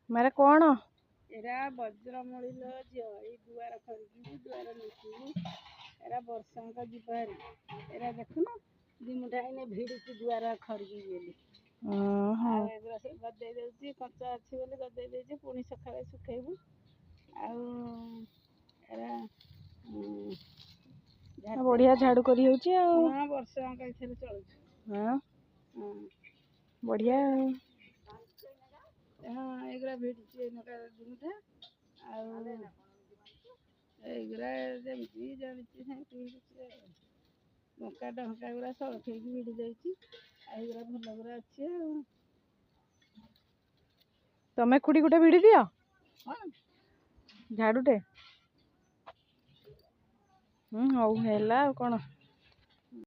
मारे कौन एरा वज्रमूली लो झियो ए दुआर खरिकी दुआर निकली एरा वर्षा का जीवारी एरा देखुन दिमुठा इने भिड़ी दुआर खरिकी गेली एगुरा सब गदे देउची कंचा अच्छी बोली गदे देउची पुणी सकाळे सुखेबू एरा बढ़िया झाड़ू करी होची हाँ वर्षा का इथे चलुची हाँ बढ़िया हाँ एगुरा भिड़ी नका दिमुठा एगुरा जमती जानिची सेमती मका डंका गुरा सड़खेकी भिड़ी जाइची एगुरा भल गुरा अच्छी तमें खुड़ी गुटे भिड़ी दियो हाँ झाड़ूटे हौ हेला कौन